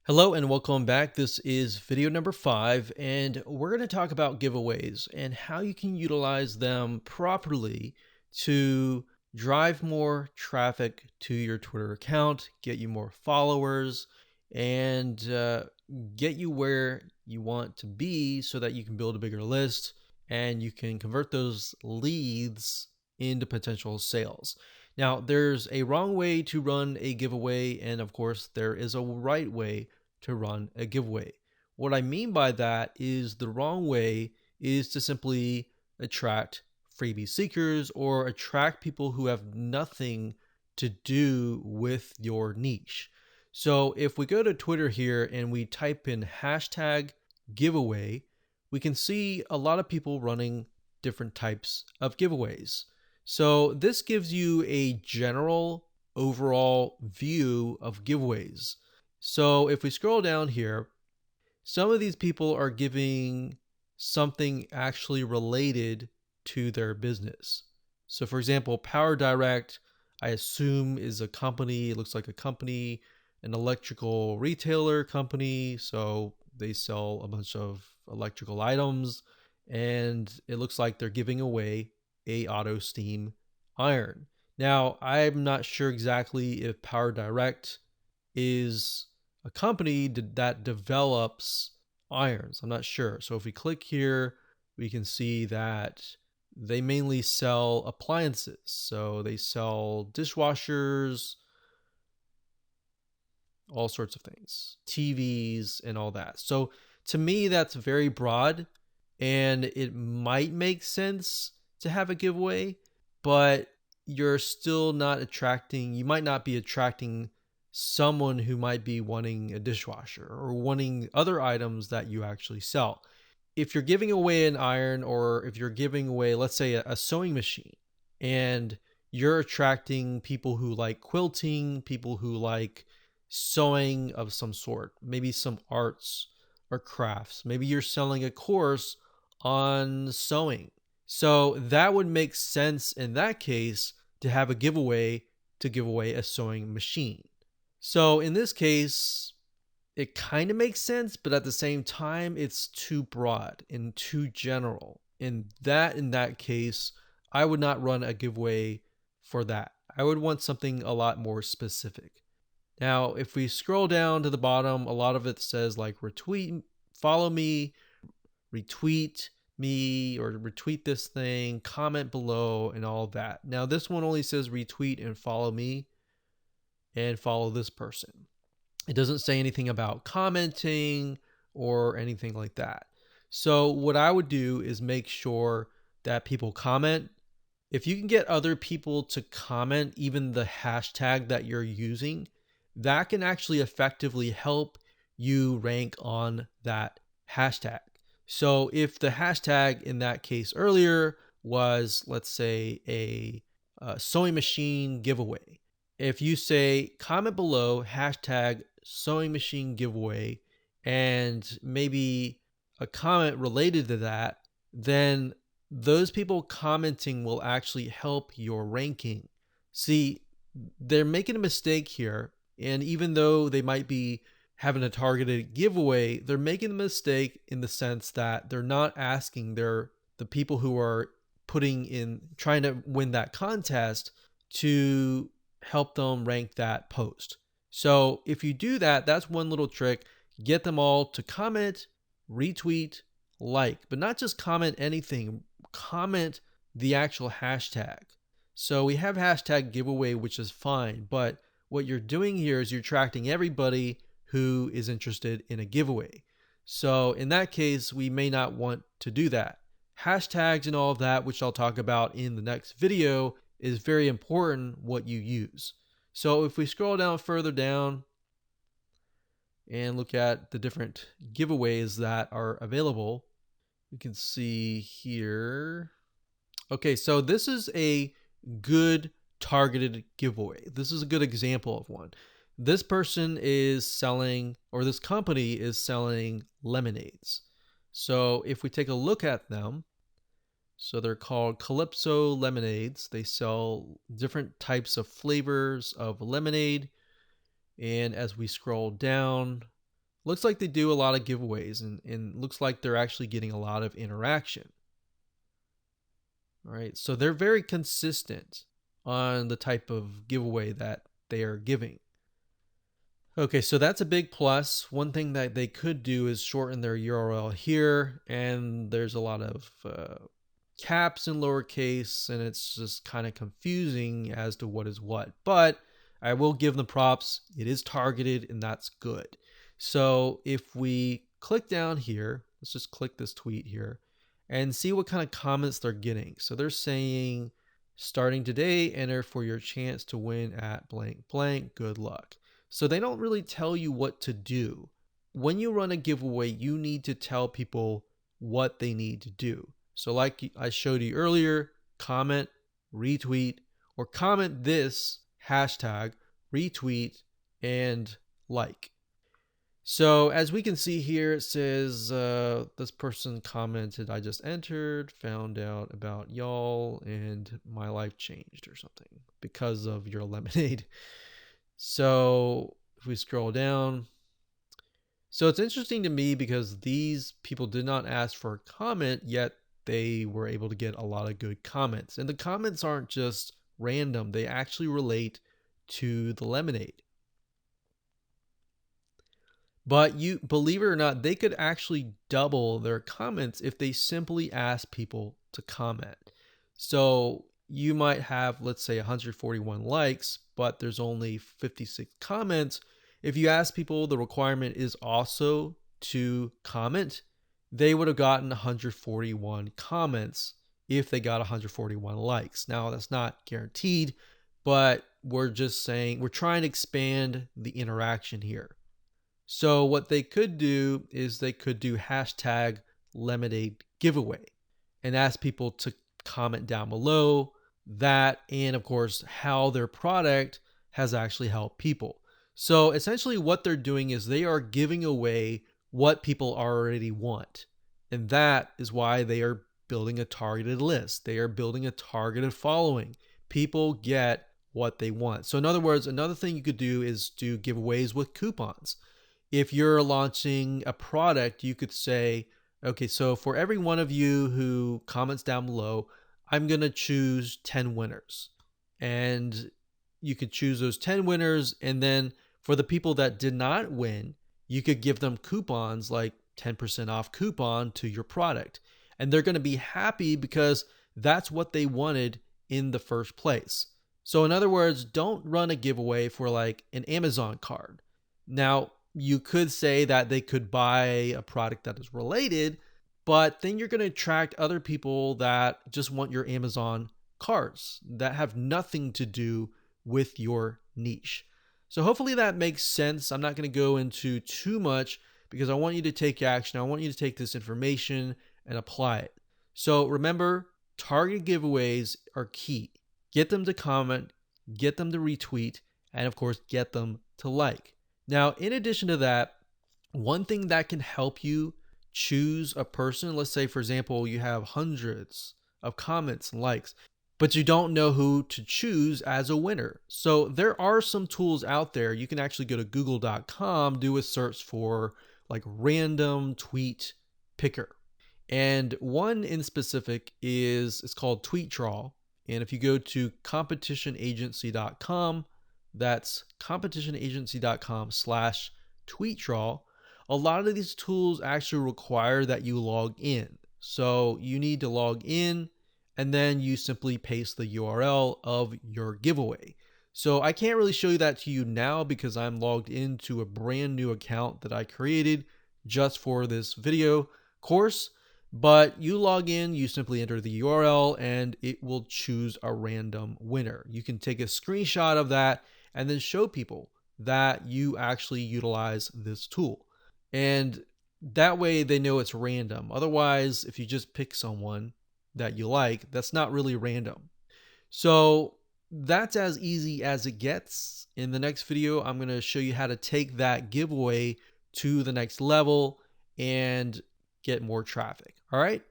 Hello and welcome back. This is video number 5, and we're going to talk about giveaways and how you can utilize them properly to drive more traffic to your Twitter account, get you more followers, and get you where you want to be so that you can build a bigger list and you can convert those leads into potential sales. Now, there's a wrong way to run a giveaway, and of course, there is a right way to run a giveaway. What I mean by that is the wrong way is to simply attract freebie seekers or attract people who have nothing to do with your niche. So if we go to Twitter here and we type in hashtag giveaway, we can see a lot of people running different types of giveaways. So this gives you a general overall view of giveaways. So if we scroll down here, some of these people are giving something actually related to their business. So for example, Power Direct, I assume is a company. It looks like a company, an electrical retailer company. So they sell a bunch of electrical items, and it looks like they're giving away a auto steam iron. Now, I'm not sure exactly if Power Direct is a company that develops irons. I'm not sure. So if we click here, we can see that they mainly sell appliances. So they sell dishwashers, all sorts of things, TVs, and all that. So to me, that's very broad, and it might make sense to have a giveaway, but you're still not attracting, you might not be attracting someone who might be wanting a dishwasher or wanting other items that you actually sell. If you're giving away an iron, or if you're giving away, let's say, a sewing machine, and you're attracting people who like quilting, people who like sewing of some sort, maybe some arts or crafts. Maybe you're selling a course on sewing. So that would make sense in that case to have a giveaway to give away a sewing machine. So in this case, it kind of makes sense, but at the same time, it's too broad and too general. In that case, I would not run a giveaway for that. I would want something a lot more specific. Now, if we scroll down to the bottom, a lot of it says like retweet, follow me, retweet me, or retweet this thing, comment below, and all that. Now, this one only says retweet and follow me and follow this person. It doesn't say anything about commenting or anything like that. So what I would do is make sure that people comment. If you can get other people to comment even the hashtag that you're using, that can actually effectively help you rank on that hashtag. So if the hashtag in that case earlier was, let's say, a sewing machine giveaway, if you say comment below hashtag sewing machine giveaway and maybe a comment related to that, then those people commenting will actually help your ranking. See, they're making a mistake here. And even though they might be having a targeted giveaway, they're making a mistake in the sense that they're not asking the people who are trying to win that contest to help them rank that post. So if you do that, that's one little trick. Get them all to comment, retweet, like, but not just comment anything, comment the actual hashtag. So we have hashtag giveaway, which is fine, but what you're doing here is you're attracting everybody who is interested in a giveaway. So in that case, we may not want to do that. Hashtags and all of that, which I'll talk about in the next video, is very important what you use. So if we scroll down further down and look at the different giveaways that are available, you can see here. Okay, so this is a good targeted giveaway. This is a good example of one. This person is selling, or this company is selling lemonades. So if we take a look at them, so they're called Calypso Lemonades. They sell different types of flavors of lemonade. And as we scroll down, looks like they do a lot of giveaways, and looks like they're actually getting a lot of interaction. All right, so they're very consistent on the type of giveaway that they are giving. Okay, so that's a big plus. One thing that they could do is shorten their URL here, and there's a lot of caps in lowercase, and it's just kind of confusing as to what is what. But I will give them props. It is targeted, and that's good. So if we click down here, let's just click this tweet here and see what kind of comments they're getting. So they're saying, starting today, enter for your chance to win at blank blank. Good luck. So they don't really tell you what to do. When you run a giveaway, you need to tell people what they need to do. So like I showed you earlier, comment, retweet, or comment this hashtag, retweet, and like. So as we can see here, it says this person commented, I just entered, found out about y'all, and my life changed or something because of your lemonade. So if we scroll down, so it's interesting to me because these people did not ask for a comment, yet they were able to get a lot of good comments. And the comments aren't just random, they actually relate to the lemonade. But you believe it or not, they could actually double their comments if they simply ask people to comment. So you might have, let's say, 141 likes, but there's only 56 comments. If you ask people, the requirement is also to comment, they would have gotten 141 comments if they got 141 likes. Now, that's not guaranteed, but we're just saying we're trying to expand the interaction here. So what they could do is they could do hashtag lemonade giveaway and ask people to comment down below that, and of course how their product has actually helped people. So essentially what they're doing is they are giving away what people already want. And that is why they are building a targeted list. They are building a targeted following. People get what they want. So in other words, another thing you could do is do giveaways with coupons. If you're launching a product, you could say, okay, so for every one of you who comments down below, I'm going to choose 10 winners. And you could choose those 10 winners. And then for the people that did not win, you could give them coupons like 10% off coupon to your product. And they're going to be happy because that's what they wanted in the first place. So in other words, don't run a giveaway for like an Amazon card. Now, you could say that they could buy a product that is related, but then you're going to attract other people that just want your Amazon cards that have nothing to do with your niche. So hopefully that makes sense. I'm not going to go into too much because I want you to take action. I want you to take this information and apply it. So remember, target giveaways are key. Get them to comment, get them to retweet, and of course, get them to like. Now, in addition to that, one thing that can help you choose a person, let's say, for example, you have hundreds of comments and likes, but you don't know who to choose as a winner. So there are some tools out there. You can actually go to google.com, do a search for like random tweet picker. And one in specific it's called TweetTrawl. And if you go to competitionagency.com, that's competitionagency.com/TweetTrawl, a lot of these tools actually require that you log in. So you need to log in and then you simply paste the URL of your giveaway. So I can't really show you that to you now because I'm logged into a brand new account that I created just for this video course. But you log in, you simply enter the URL, and it will choose a random winner. You can take a screenshot of that and then show people that you actually utilize this tool. And that way they know it's random. Otherwise, if you just pick someone that you like, that's not really random. So that's as easy as it gets. In the next video, I'm going to show you how to take that giveaway to the next level and get more traffic. All right.